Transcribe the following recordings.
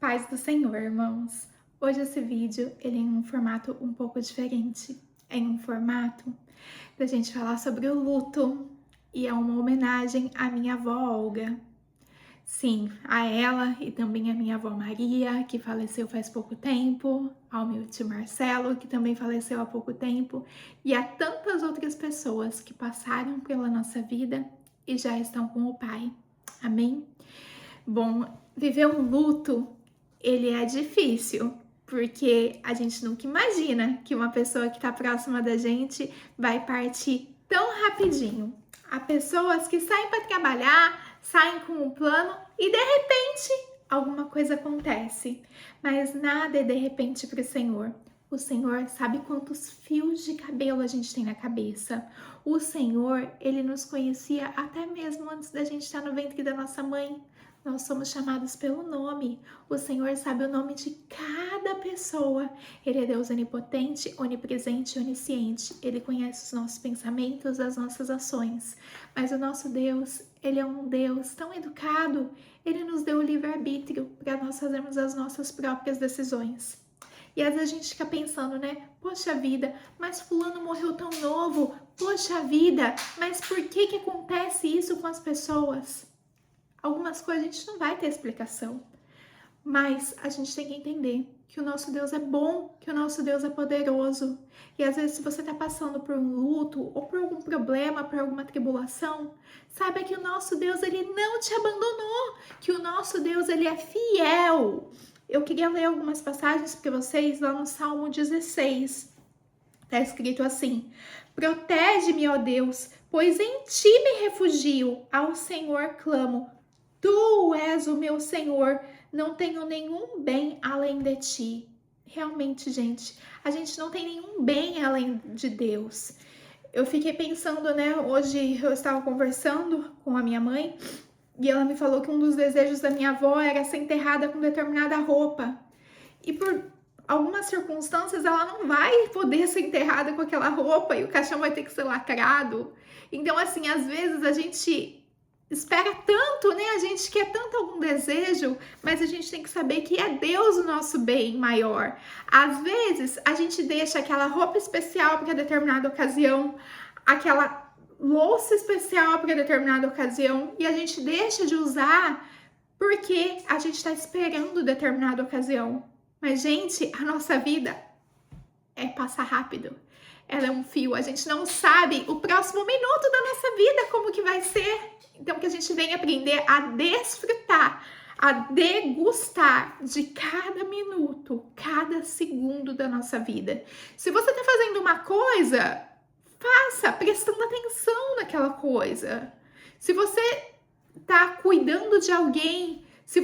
Paz do Senhor, irmãos. Hoje esse vídeo ele é em um formato um pouco diferente. É em um formato da gente falar sobre o luto e é uma homenagem à minha avó Olga. Sim, a ela e também à minha avó Maria, que faleceu faz pouco tempo, ao meu tio Marcelo, que também faleceu há pouco tempo, e a tantas outras pessoas que passaram pela nossa vida e já estão com o Pai. Amém? Bom, viver um luto, ele é difícil, porque a gente nunca imagina que uma pessoa que está próxima da gente vai partir tão rapidinho. Há pessoas que saem para trabalhar, saem com um plano e de repente alguma coisa acontece. Mas nada é de repente para o Senhor. O Senhor sabe quantos fios de cabelo a gente tem na cabeça. O Senhor, ele nos conhecia até mesmo antes da gente estar no ventre da nossa mãe. Nós somos chamados pelo nome. O Senhor sabe o nome de cada pessoa. Ele é Deus onipotente, onipresente e onisciente. Ele conhece os nossos pensamentos, as nossas ações. Mas o nosso Deus, ele é um Deus tão educado. Ele nos deu o livre-arbítrio para nós fazermos as nossas próprias decisões. E às vezes a gente fica pensando, né? Poxa vida, mas fulano morreu tão novo. Poxa vida, mas por que acontece isso com as pessoas? Algumas coisas a gente não vai ter explicação, mas a gente tem que entender que o nosso Deus é bom, que o nosso Deus é poderoso. E às vezes se você está passando por um luto ou por algum problema, por alguma tribulação, saiba que o nosso Deus, ele não te abandonou, que o nosso Deus, ele é fiel. Eu queria ler algumas passagens para vocês lá no Salmo 16. Está escrito assim: protege-me, ó Deus, pois em ti me refugio, ao Senhor clamo. Tu és o meu Senhor, não tenho nenhum bem além de ti. Realmente, gente, a gente não tem nenhum bem além de Deus. Eu fiquei pensando, né? Hoje eu estava conversando com a minha mãe e ela me falou que um dos desejos da minha avó era ser enterrada com determinada roupa. E por algumas circunstâncias ela não vai poder ser enterrada com aquela roupa e o caixão vai ter que ser lacrado. Então, assim, às vezes a gente espera tanto, né? A gente quer tanto algum desejo, mas a gente tem que saber que é Deus o nosso bem maior. Às vezes, a gente deixa aquela roupa especial para determinada ocasião, aquela louça especial para determinada ocasião, e a gente deixa de usar porque a gente está esperando determinada ocasião. Mas, gente, a nossa vida é passar rápido. Ela é um fio, a gente não sabe o próximo minuto da nossa vida como que vai ser. Então que a gente venha aprender a desfrutar, a degustar de cada minuto, cada segundo da nossa vida. Se você está fazendo uma coisa, faça prestando atenção naquela coisa. Se você está cuidando de alguém, se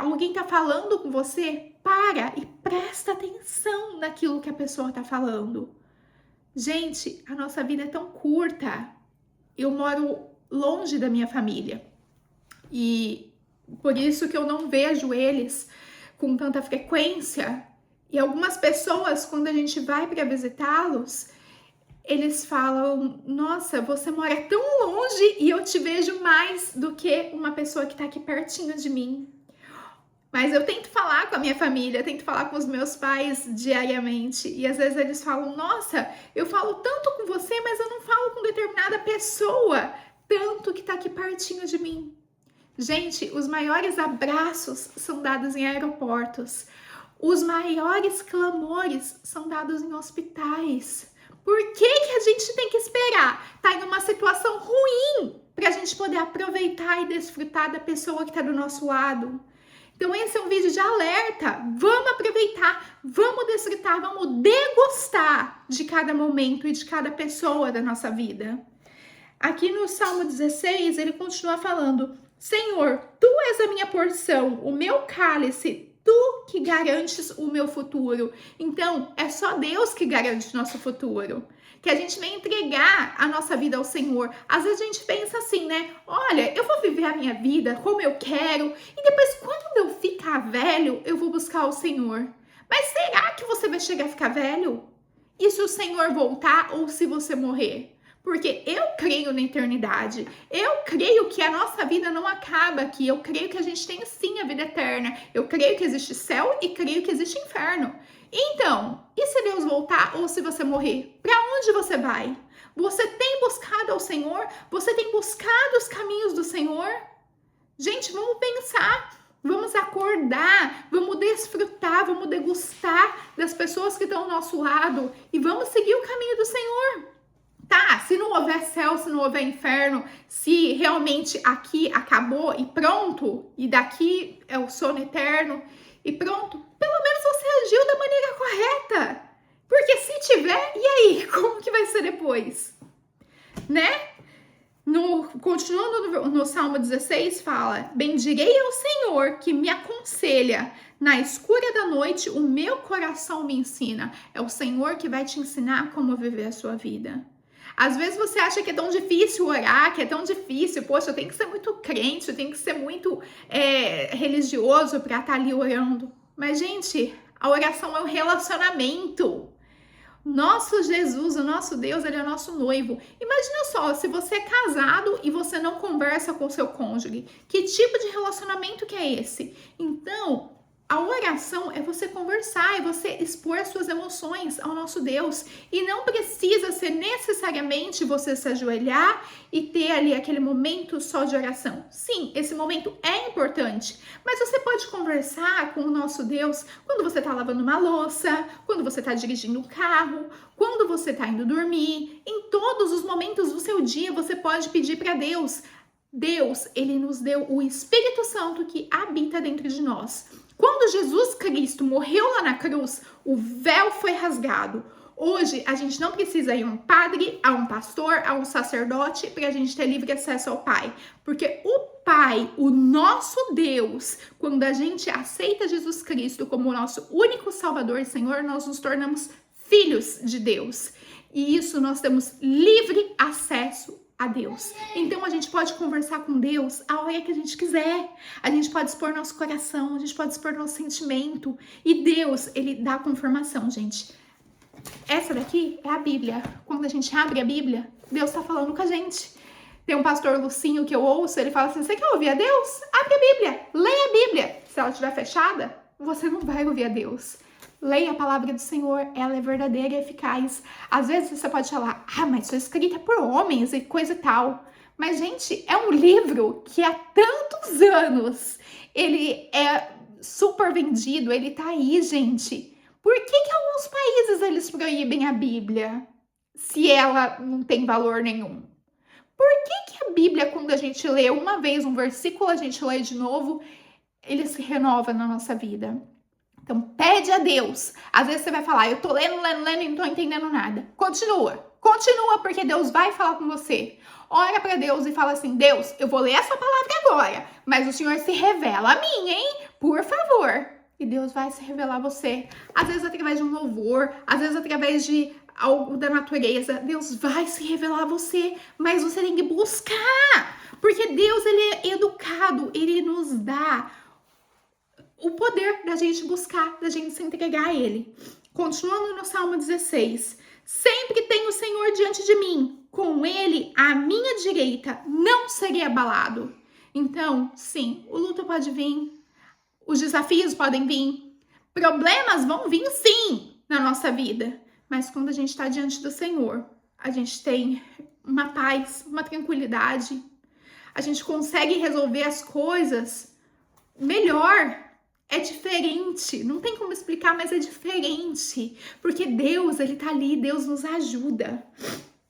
alguém está falando com você, para e presta atenção naquilo que a pessoa está falando. Gente, a nossa vida é tão curta. Eu moro longe da minha família e por isso que eu não vejo eles com tanta frequência. E algumas pessoas, quando a gente vai para visitá-los, eles falam: nossa, você mora tão longe e eu te vejo mais do que uma pessoa que está aqui pertinho de mim. Mas eu tento falar com a minha família, tento falar com os meus pais diariamente. E às vezes eles falam: nossa, eu falo tanto com você, mas eu não falo com determinada pessoa, tanto que tá aqui pertinho de mim. Gente, os maiores abraços são dados em aeroportos. Os maiores clamores são dados em hospitais. Por que a gente tem que esperar? Tá em uma situação ruim pra gente poder aproveitar e desfrutar da pessoa que tá do nosso lado. Então esse é um vídeo de alerta. Vamos aproveitar, vamos desfrutar, vamos degustar de cada momento e de cada pessoa da nossa vida. Aqui no Salmo 16, ele continua falando: Senhor, Tu és a minha porção, o meu cálice, Tu que garantes o meu futuro. Então, é só Deus que garante o nosso futuro. Que a gente vem entregar a nossa vida ao Senhor. Às vezes a gente pensa assim, né? Olha, eu vou viver a minha vida como eu quero e depois quando eu ficar velho, eu vou buscar o Senhor. Mas será que você vai chegar a ficar velho? E se o Senhor voltar ou se você morrer? Porque eu creio na eternidade, eu creio que a nossa vida não acaba aqui, eu creio que a gente tem sim a vida eterna, eu creio que existe céu e creio que existe inferno. Então, e se Deus voltar ou se você morrer? Para onde você vai? Você tem buscado ao Senhor? Você tem buscado os caminhos do Senhor? Gente, vamos pensar, vamos acordar, vamos desfrutar, vamos degustar das pessoas que estão ao nosso lado e vamos seguir o caminho do Senhor. Tá, se não houver céu, se não houver inferno, se realmente aqui acabou e pronto, e daqui é o sono eterno e pronto, pelo menos você agiu da maneira correta. Porque se tiver, e aí? Como que vai ser depois? Né? Continuando no Salmo 16, fala: bendirei ao Senhor que me aconselha. Na escura da noite, o meu coração me ensina. É o Senhor que vai te ensinar como viver a sua vida. Às vezes você acha que é tão difícil orar, que é tão difícil, poxa, eu tenho que ser muito crente, eu tenho que ser muito religioso para estar ali orando. Mas, gente, a oração é um relacionamento. Nosso Jesus, o nosso Deus, ele é o nosso noivo. Imagina só, se você é casado e você não conversa com o seu cônjuge, que tipo de relacionamento que é esse? Então, a oração é você conversar, é você expor suas emoções ao nosso Deus. E não precisa ser necessariamente você se ajoelhar e ter ali aquele momento só de oração. Sim, esse momento é importante, mas você pode conversar com o nosso Deus quando você está lavando uma louça, quando você está dirigindo o carro, quando você está indo dormir. Em todos os momentos do seu dia, você pode pedir para Deus. Deus, ele nos deu o Espírito Santo que habita dentro de nós. Quando Jesus Cristo morreu lá na cruz, o véu foi rasgado. Hoje, a gente não precisa ir a um padre, a um pastor, a um sacerdote para a gente ter livre acesso ao Pai. Porque o Pai, o nosso Deus, quando a gente aceita Jesus Cristo como o nosso único Salvador e Senhor, nós nos tornamos filhos de Deus. E isso nós temos livre acesso a Deus. Então a gente pode conversar com Deus a hora que a gente quiser. A gente pode expor nosso coração, a gente pode expor nosso sentimento. E Deus, ele dá a confirmação, gente. Essa daqui é a Bíblia. Quando a gente abre a Bíblia, Deus tá falando com a gente. Tem um pastor Lucinho que eu ouço, ele fala assim: você quer ouvir a Deus? Abre a Bíblia, leia a Bíblia. Se ela estiver fechada, você não vai ouvir a Deus. Leia a palavra do Senhor, ela é verdadeira e eficaz. Às vezes você pode falar: ah, mas foi escrita por homens e coisa e tal. Mas, gente, é um livro que há tantos anos ele é super vendido, ele tá aí, gente. Por que alguns países eles proíbem a Bíblia se ela não tem valor nenhum? Por que a Bíblia, quando a gente lê uma vez um versículo, a gente lê de novo, ele se renova na nossa vida? Então, pede a Deus. Às vezes você vai falar: eu tô lendo e não tô entendendo nada. Continua, porque Deus vai falar com você. Ora para Deus e fala assim: Deus, eu vou ler essa palavra agora, mas o Senhor se revela a mim, hein? Por favor. E Deus vai se revelar a você. Às vezes através de um louvor, às vezes através de algo da natureza. Deus vai se revelar a você, mas você tem que buscar. Porque Deus, ele é educado, ele nos dá o poder da gente buscar, da gente se entregar a ele. Continuando no Salmo 16. Sempre tem o Senhor diante de mim. Com ele, à minha direita, não serei abalado. Então, sim, o luto pode vir. Os desafios podem vir. Problemas vão vir, sim, na nossa vida. Mas quando a gente está diante do Senhor, a gente tem uma paz, uma tranquilidade. A gente consegue resolver as coisas melhor. É diferente, não tem como explicar, mas é diferente, porque Deus, ele tá ali, Deus nos ajuda.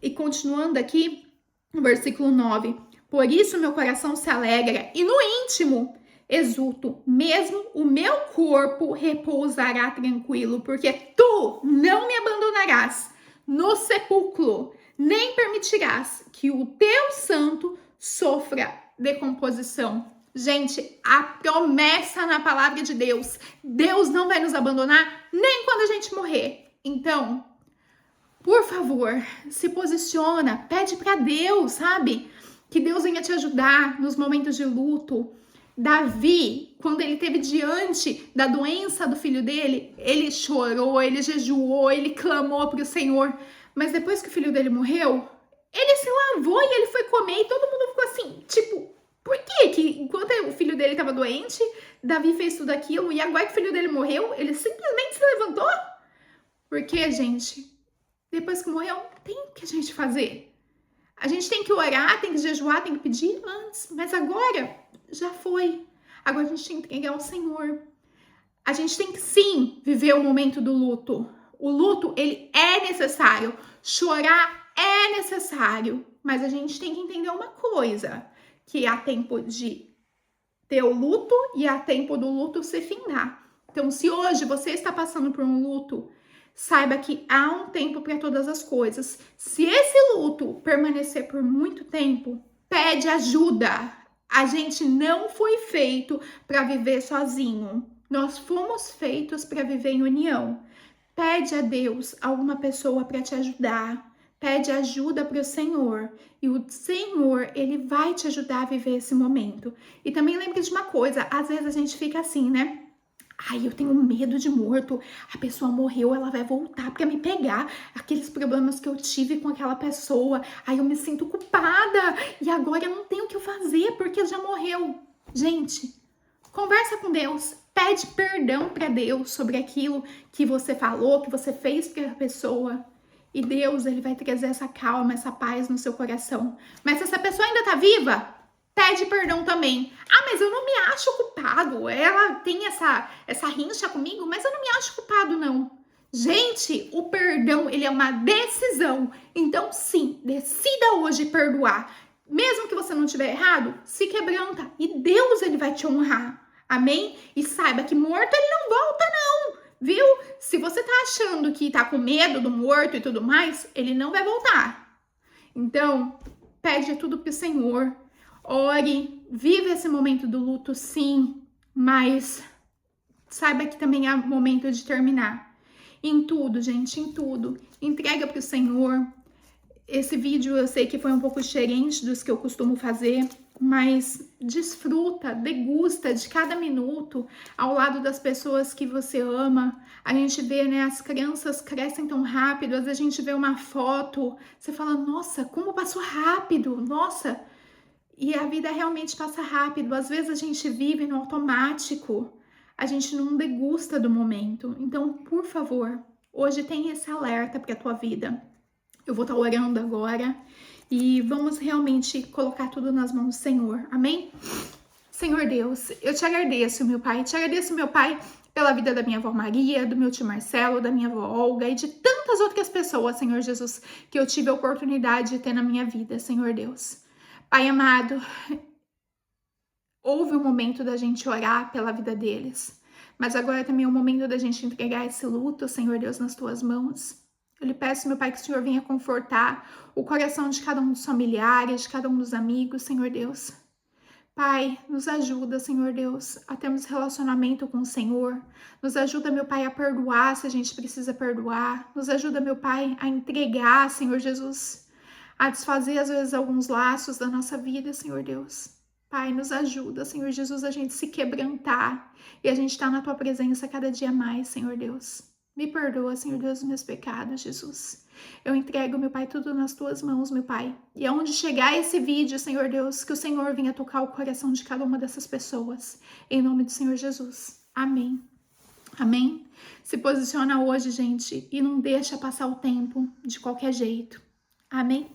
E continuando aqui, no versículo 9, por isso meu coração se alegra e no íntimo exulto, mesmo o meu corpo repousará tranquilo, porque tu não me abandonarás no sepulcro, nem permitirás que o teu santo sofra decomposição. Gente, a promessa na palavra de Deus, Deus não vai nos abandonar nem quando a gente morrer. Então, por favor, se posiciona, pede para Deus, sabe? Que Deus venha te ajudar nos momentos de luto. Davi, quando ele esteve diante da doença do filho dele, ele chorou, ele jejuou, ele clamou para o Senhor. Mas depois que o filho dele morreu, Ele se lavou e ele foi comer e todo mundo ficou assim, tipo, por quê? Que enquanto o filho dele estava doente, Davi fez tudo aquilo e agora que o filho dele morreu, ele simplesmente se levantou? Porque, gente, depois que morreu, tem o que a gente fazer. A gente tem que orar, tem que jejuar, tem que pedir antes, mas agora já foi. Agora a gente tem que entregar ao Senhor. A gente tem que sim viver o momento do luto. O luto, ele é necessário. Chorar é necessário. Mas a gente tem que entender uma coisa, que há tempo de ter o luto e há tempo do luto se findar. Então, se hoje você está passando por um luto, saiba que há um tempo para todas as coisas. Se esse luto permanecer por muito tempo, pede ajuda. A gente não foi feito para viver sozinho. Nós fomos feitos para viver em união. Pede a Deus alguma pessoa para te ajudar. Pede ajuda para o Senhor. E o Senhor, ele vai te ajudar a viver esse momento. E também lembre de uma coisa, às vezes a gente fica assim, né? Ai, eu tenho medo de morto. A pessoa morreu, ela vai voltar para me pegar. Aqueles problemas que eu tive com aquela pessoa. Ai, eu me sinto culpada. E agora eu não tenho o que fazer porque já morreu. Gente, conversa com Deus. Pede perdão para Deus sobre aquilo que você falou, que você fez para a pessoa. E Deus, ele vai trazer essa calma, essa paz no seu coração. Mas se essa pessoa ainda tá viva, pede perdão também. Ah, mas eu não me acho culpado. Ela tem essa rincha comigo, mas eu não me acho culpado, não. Gente, o perdão, ele é uma decisão. Então, sim, decida hoje perdoar. Mesmo que você não tiver errado, se quebranta. E Deus, ele vai te honrar. Amém? E saiba que morto, ele não volta, não. Viu? Se você tá achando que tá com medo do morto e tudo mais, ele não vai voltar. Então, pede tudo pro Senhor. Ore, vive esse momento do luto, sim, mas saiba que também é momento de terminar. Em tudo, gente, em tudo. Entrega pro Senhor. Esse vídeo eu sei que foi um pouco diferente dos que eu costumo fazer, mas desfruta, degusta de cada minuto ao lado das pessoas que você ama. A gente vê, né, as crianças crescem tão rápido, às vezes a gente vê uma foto, você fala, nossa, como passou rápido, nossa. E a vida realmente passa rápido, às vezes a gente vive no automático, a gente não degusta do momento. Então, por favor, hoje tem esse alerta para a tua vida. Eu vou estar orando agora e vamos realmente colocar tudo nas mãos do Senhor. Amém? Senhor Deus, eu te agradeço, meu Pai. Te agradeço, meu Pai, pela vida da minha avó Maria, do meu tio Marcelo, da minha avó Olga e de tantas outras pessoas, Senhor Jesus, que eu tive a oportunidade de ter na minha vida, Senhor Deus. Pai amado, houve um momento da gente orar pela vida deles, mas agora também é o momento da gente entregar esse luto, Senhor Deus, nas tuas mãos. Eu lhe peço, meu Pai, que o Senhor venha confortar o coração de cada um dos familiares, de cada um dos amigos, Senhor Deus. Pai, nos ajuda, Senhor Deus, a termos relacionamento com o Senhor. Nos ajuda, meu Pai, a perdoar se a gente precisa perdoar. Nos ajuda, meu Pai, a entregar, Senhor Jesus, a desfazer, às vezes, alguns laços da nossa vida, Senhor Deus. Pai, nos ajuda, Senhor Jesus, a gente se quebrantar e a gente estar na Tua presença cada dia mais, Senhor Deus. Me perdoa, Senhor Deus, os meus pecados, Jesus. Eu entrego, meu Pai, tudo nas Tuas mãos, meu Pai. E aonde chegar esse vídeo, Senhor Deus, que o Senhor venha tocar o coração de cada uma dessas pessoas. Em nome do Senhor Jesus. Amém. Amém? Se posiciona hoje, gente, e não deixa passar o tempo de qualquer jeito. Amém?